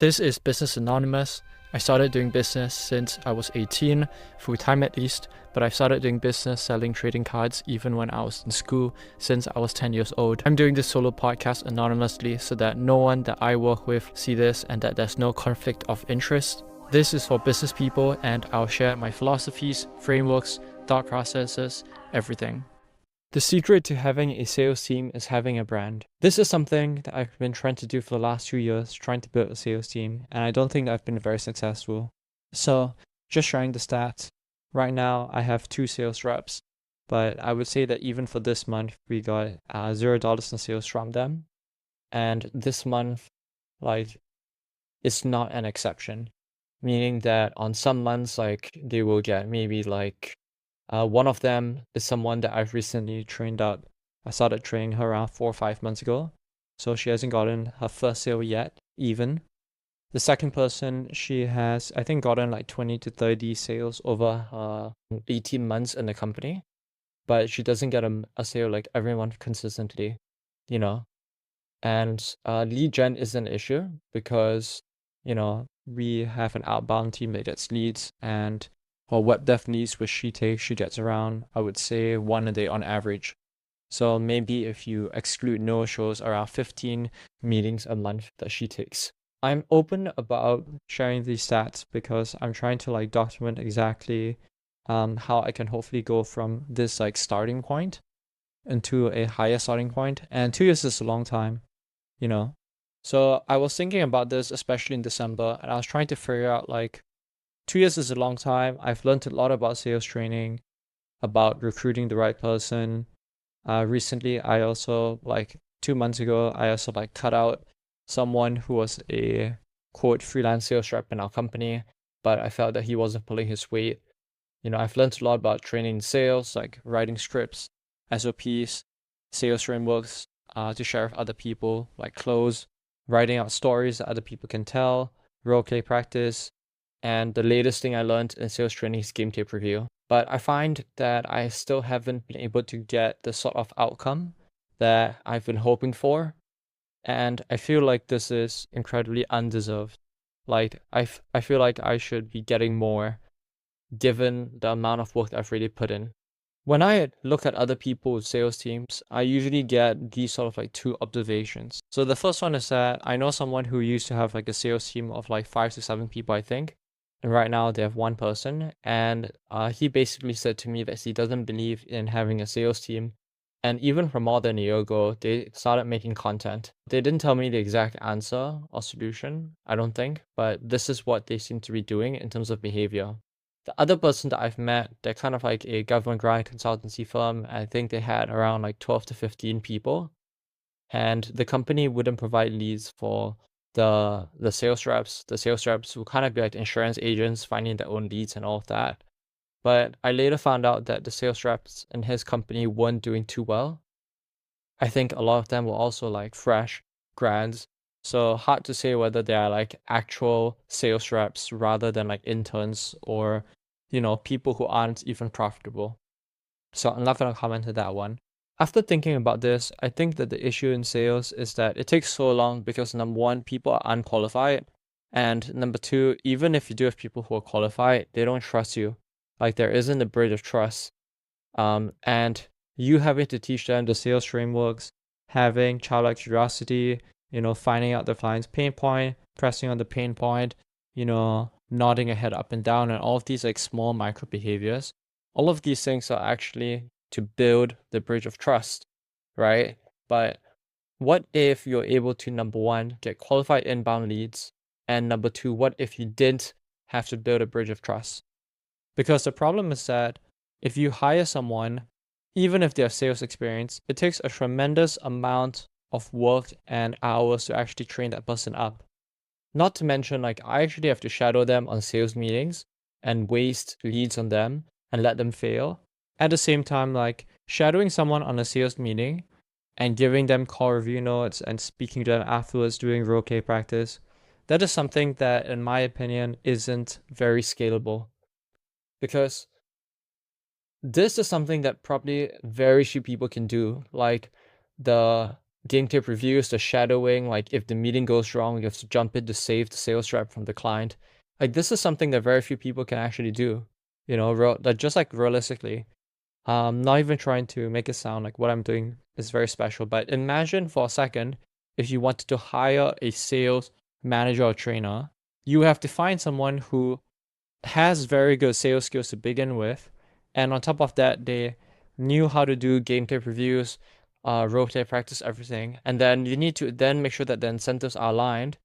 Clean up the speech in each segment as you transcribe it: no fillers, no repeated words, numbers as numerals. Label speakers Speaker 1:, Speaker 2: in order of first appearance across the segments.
Speaker 1: This is Business Anonymous. I started doing business since I was 18, full-time at least, but I've started doing business selling trading cards even when I was in school since I was 10 years old. I'm doing this solo podcast anonymously so that no one that I work with see this and that there's no conflict of interest. This is for business people and I'll share my philosophies, frameworks, thought processes, everything. The secret to having a sales team is having a brand. This is something that I've been trying to do for the last 2 years, trying to build a sales team, and I don't think I've been very successful. So, just sharing the stats. Right now, I have 2 sales reps, but I would say that even for this month, we got $0 in sales from them. And this month, it's not an exception. Meaning that on some months, they will get maybe one of them is someone that I've recently trained up. I started training her around 4 or 5 months ago, so she hasn't gotten her first sale yet, even. The second person, she has, I think, gotten 20 to 30 sales over her 18 months in the company, but she doesn't get a sale every month consistently, you know. And lead gen is an issue because, we have an outbound team that gets leads, and for web dev leads, which she takes, she gets around, I would say, 1 a day on average. So maybe if you exclude no-shows, around 15 meetings a month that she takes. I'm open about sharing these stats because I'm trying to document exactly how I can hopefully go from this starting point into a higher starting point. And 2 years is a long time, you know. So I was thinking about this, especially in December, and I was trying to figure out 2 years is a long time. I've learned a lot about sales training, about recruiting the right person. Recently, I also 2 months ago, I also cut out someone who was a quote freelance sales rep in our company, but I felt that he wasn't pulling his weight. I've learned a lot about training sales, writing scripts, SOPs, sales frameworks to share with other people, close, writing out stories that other people can tell, role play practice, and the latest thing I learned in sales training is game tape review. But I find that I still haven't been able to get the sort of outcome that I've been hoping for. And I feel like this is incredibly undeserved. I feel like I should be getting more given the amount of work I've really put in. When I look at other people's sales teams, I usually get these sort of 2 observations. So the first one is that I know someone who used to have a sales team of 5 to 7 people, I think. And right now they have 1 person. And he basically said to me that he doesn't believe in having a sales team. And even from more than a year ago, they started making content. They didn't tell me the exact answer or solution, I don't think, but this is what they seem to be doing in terms of behavior. The other person that I've met, they're kind of a government grant consultancy firm. I think they had around 12 to 15 people. And the company wouldn't provide leads for the sales reps. The sales reps would kind of be insurance agents finding their own leads and all of that. But I later found out that the sales reps in his company weren't doing too well. I think a lot of them were also fresh grads. So hard to say whether they are actual sales reps rather than interns or, people who aren't even profitable. So I'm not going to comment on that one. After thinking about this, I think that the issue in sales is that it takes so long because number one, people are unqualified. And number two, even if you do have people who are qualified, they don't trust you. There isn't a bridge of trust. And you having to teach them the sales frameworks, having childlike curiosity, finding out the client's pain point, pressing on the pain point, nodding your head up and down, and all of these small micro behaviors. All of these things are actually to build the bridge of trust, right? But what if you're able to, number one, get qualified inbound leads, and number two, what if you didn't have to build a bridge of trust? Because the problem is that if you hire someone, even if they have sales experience, it takes a tremendous amount of work and hours to actually train that person up. Not to mention, I actually have to shadow them on sales meetings and waste leads on them and let them fail. At the same time, shadowing someone on a sales meeting and giving them call review notes and speaking to them afterwards, doing role play practice, that is something that, in my opinion, isn't very scalable. Because this is something that probably very few people can do. The game tip reviews, the shadowing, like if the meeting goes wrong, you have to jump in to save the sales rep from the client. Like this is something that very few people can actually do, you know, that just like realistically. Not even trying to make it sound like what I'm doing is very special, but imagine for a second if you wanted to hire a sales manager or trainer, you have to find someone who has very good sales skills to begin with, and on top of that, they knew how to do game tape reviews, rotate practice, everything, and then you need to then make sure that the incentives are aligned,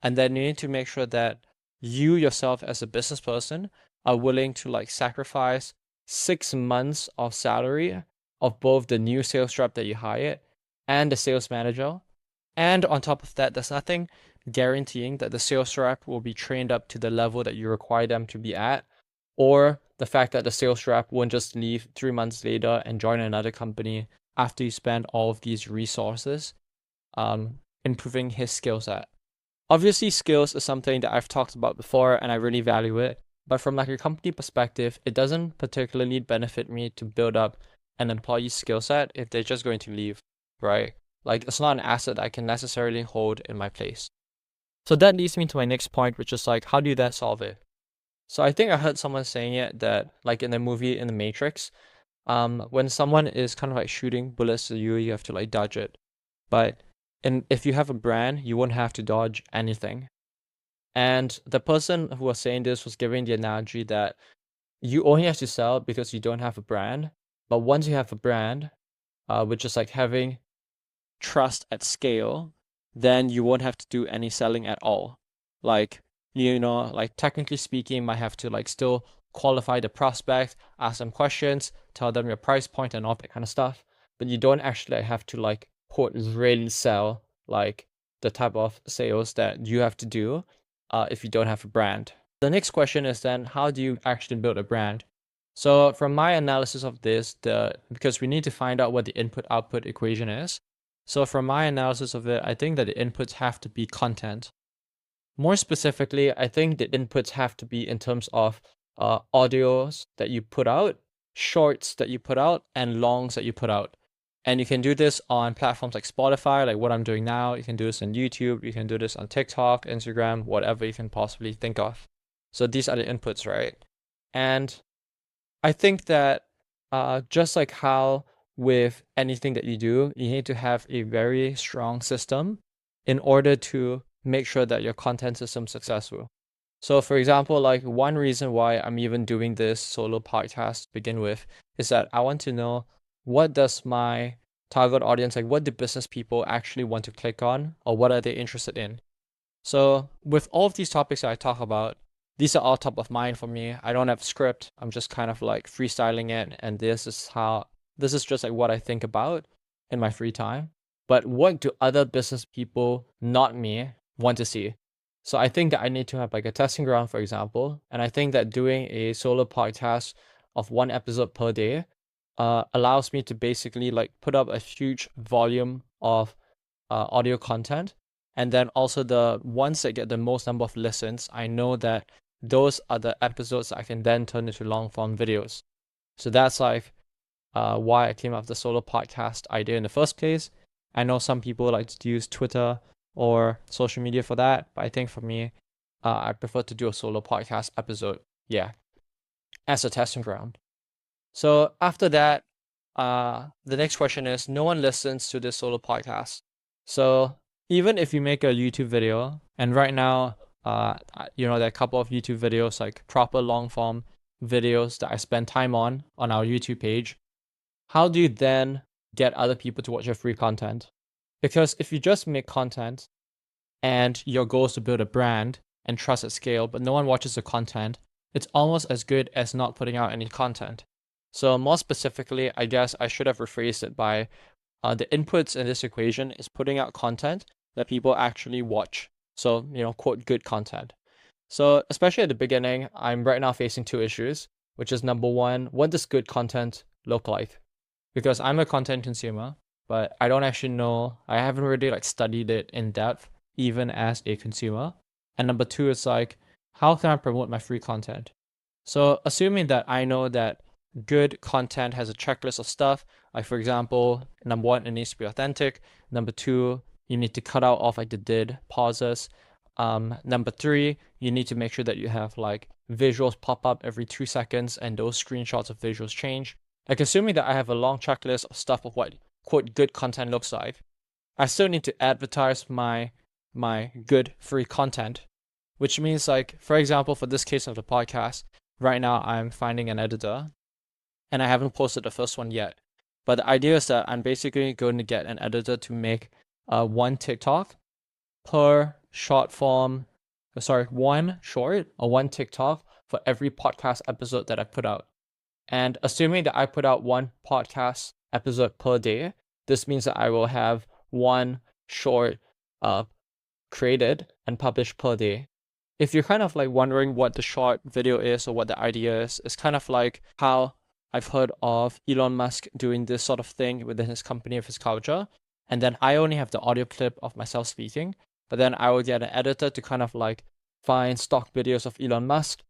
Speaker 1: and then you need to make sure that you yourself as a business person are willing to like sacrifice 6 months of salary of both the new sales rep that you hired and the sales manager. And on top of that, there's nothing guaranteeing that the sales rep will be trained up to the level that you require them to be at, or the fact that the sales rep won't just leave 3 months later and join another company after you spend all of these resources improving his skill set. Obviously, skills is something that I've talked about before and I really value it. But from like a company perspective, it doesn't particularly benefit me to build up an employee's skill set if they're just going to leave, right? Like it's not an asset I can necessarily hold in my place. So that leads me to my next point, which is like, how do you then solve it? So I think I heard someone saying it that like in the movie in the Matrix, when someone is kind of like shooting bullets at you, you have to like dodge it. But if you have a brand, you won't have to dodge anything. And the person who was saying this was giving the analogy that you only have to sell because you don't have a brand. But once you have a brand, which is like having trust at scale, then you won't have to do any selling at all. Like, you know, like technically speaking, you might have to like still qualify the prospect, ask them questions, tell them your price point and all that kind of stuff. But you don't actually have to like quote really sell like the type of sales that you have to do if you don't have a brand. The next question is then, how do you actually build a brand? So from my analysis of this, because we need to find out what the input-output equation is. So from my analysis of it, I think that the inputs have to be content. More specifically, I think the inputs have to be in terms of audios that you put out, shorts that you put out, and longs that you put out. And you can do this on platforms like Spotify, like what I'm doing now. You can do this on YouTube. You can do this on TikTok, Instagram, whatever you can possibly think of. So these are the inputs, right? And I think that just like how with anything that you do, you need to have a very strong system in order to make sure that your content system is successful. So for example, like one reason why I'm even doing this solo podcast to begin with is that I want to know, what does my target audience, like what do business people actually want to click on, or what are they interested in? So with all of these topics that I talk about, these are all top of mind for me. I don't have a script. I'm just kind of like freestyling it, and this is just like what I think about in my free time. But what do other business people, not me, want to see? So I think that I need to have like a testing ground, for example, and I think that doing a solo podcast of one episode per day allows me to basically like put up a huge volume of audio content, and then also the ones that get the most number of listens, I know that those are the episodes I can then turn into long form videos. So that's like why I came up with the solo podcast idea in the first place. I know some people like to use Twitter or social media for that, but I think for me, I prefer to do a solo podcast episode, as a testing ground. So after that, the next question is, no one listens to this solo podcast. So even if you make a YouTube video, and right now, there are a couple of YouTube videos, like proper long form videos that I spend time on our YouTube page, how do you then get other people to watch your free content? Because if you just make content and your goal is to build a brand and trust at scale, but no one watches the content, it's almost as good as not putting out any content. So more specifically, I guess I should have rephrased it by the inputs in this equation is putting out content that people actually watch. So, quote, good content. So especially at the beginning, I'm right now facing two issues, which is number one, what does good content look like? Because I'm a content consumer, but I don't actually know, I haven't really like studied it in depth, even as a consumer. And number two is like, how can I promote my free content? So assuming that I know that good content has a checklist of stuff Like for example, number one, it needs to be authentic. Number two, you need to cut out off like the did pauses. Number three, you need to make sure that you have like visuals pop up every 2 seconds and those screenshots of visuals change. Like assuming that I have a long checklist of stuff of what quote good content looks like, I still need to advertise my good free content, which means like, for example, for this case of the podcast, right now I'm finding an editor and I haven't posted the first one yet. But the idea is that I'm basically going to get an editor to make one TikTok per short form, one short or one TikTok for every podcast episode that I put out. And assuming that I put out one podcast episode per day, this means that I will have one short created and published per day. If you're kind of like wondering what the short video is or what the idea is, it's kind of like how I've heard of Elon Musk doing this sort of thing within his company of his culture. And then I only have the audio clip of myself speaking, but then I will get an editor to kind of like find stock videos of Elon Musk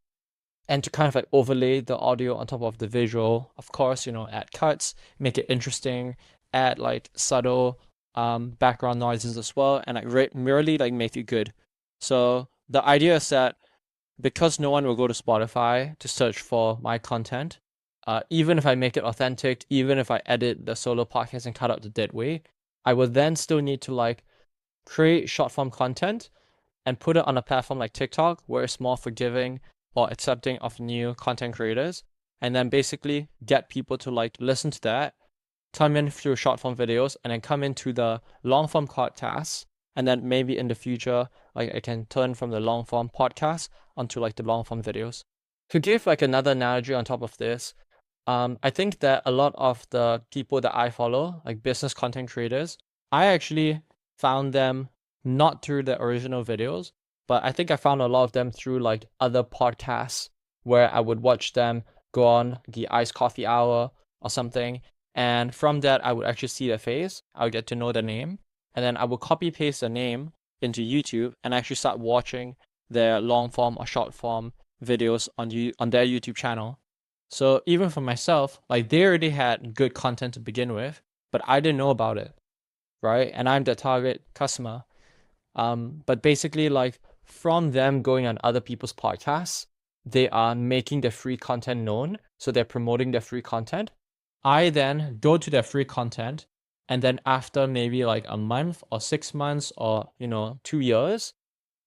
Speaker 1: and to kind of like overlay the audio on top of the visual. Of course, add cuts, make it interesting, add like subtle background noises as well, and like merely like make it good. So the idea is that because no one will go to Spotify to search for my content, even if I make it authentic, even if I edit the solo podcast and cut out the dead weight, I will then still need to like create short form content and put it on a platform like TikTok where it's more forgiving or accepting of new content creators, and then basically get people to like listen to that, come in through short form videos, and then come into the long form podcasts. And then maybe in the future, like I can turn from the long form podcast onto like the long form videos. To give like another analogy on top of this, I think that a lot of the people that I follow, like business content creators, I actually found them not through the original videos, but I think I found a lot of them through like other podcasts where I would watch them go on the iced coffee hour or something. And from that, I would actually see their face. I would get to know their name. And then I would copy paste their name into YouTube and actually start watching their long form or short form videos on their YouTube channel. So even for myself, like they already had good content to begin with, but I didn't know about it, right? And I'm the target customer. But basically, like from them going on other people's podcasts, they are making their free content known. So they're promoting their free content. I then go to their free content. And then after maybe like a month or 6 months or, 2 years,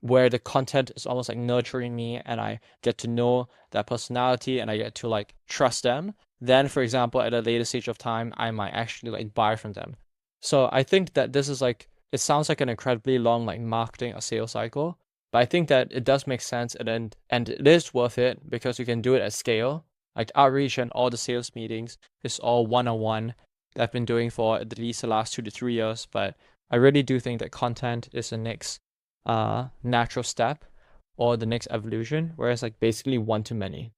Speaker 1: where the content is almost like nurturing me and I get to know their personality and I get to like trust them, then for example, at a later stage of time, I might actually like buy from them. So I think that this is like, it sounds like an incredibly long like marketing or sales cycle, but I think that it does make sense and it is worth it because you can do it at scale. Like outreach and all the sales meetings is all one-on-one that I've been doing for at least the last 2 to 3 years, but I really do think that content is the next natural step or the next evolution, whereas like basically one to many.